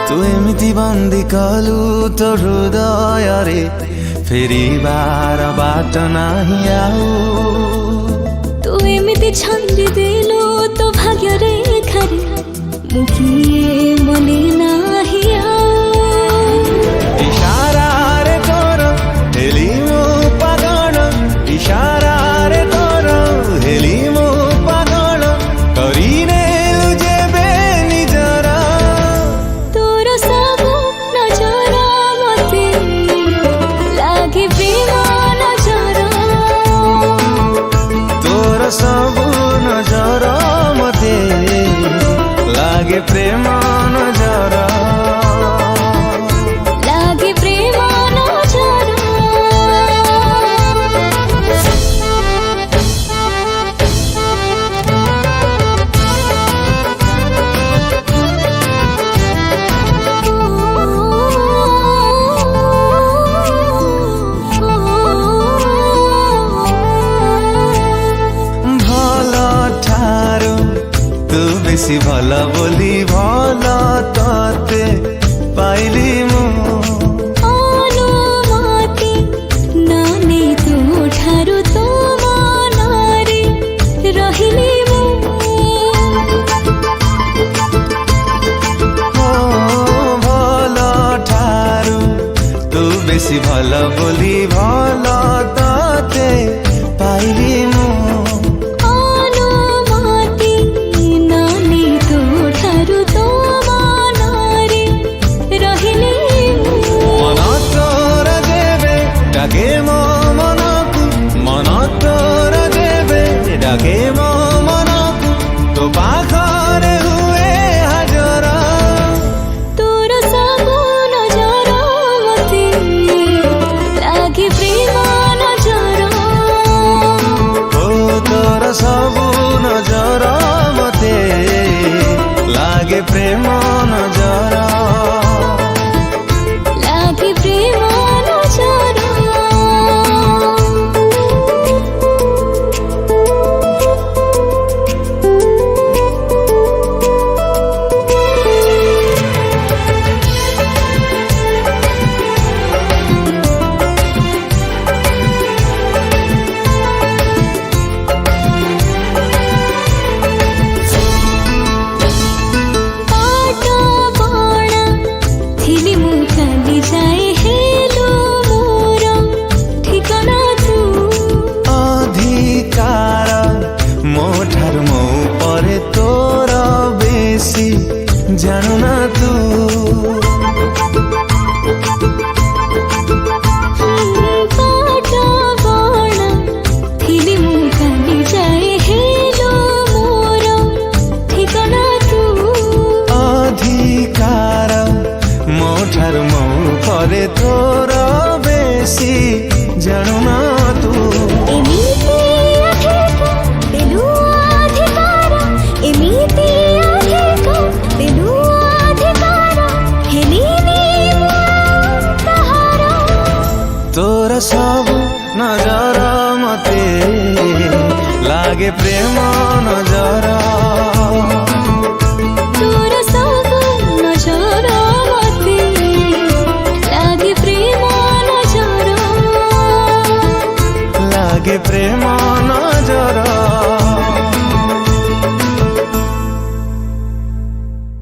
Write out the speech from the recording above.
तू एमिति बंदी कलु तो हृदय रे फेरिबार बाट नाही आउ तू एमिति छंदी देलु तो भाग्य रेखा रे मुखिए मने नाही इशारा रे तोर हेली मो पागल इशारा रे तोर हेली मो पागल करीने जेबे निजर तोर सब नजर मते लागे प्रेम नजर तोर सब नजर मते लागे प्रेम नजर लागे प्रेम नजर बेसी भल बोली भल तते पाइली मु अनुमति नानी तू ठारू तो मनारी रहिली मु भल ठारू तू बेसी भल बोली भल तते पाइली मु डाके मो मनकु मन तोर देवे डाके मो मनकु तो पाखरे हुए हाजर तोर सब नजर मते लागे प्रेम नजर ओ तोर सब नजर मते लागे प्रेम नजर लागे प्रेम नजर तोर बेसी जानू ना तू पाट बण थिली मु काली जाए हेलो मोर ठिकाना तू अधिकार मो ठारू मो परे तोर बेसी जानू ना तू तोर सब नजर मते लागे प्रेम नजर तोर सब नजर मते लागे प्रेम नजर लागे प्रेम नजर।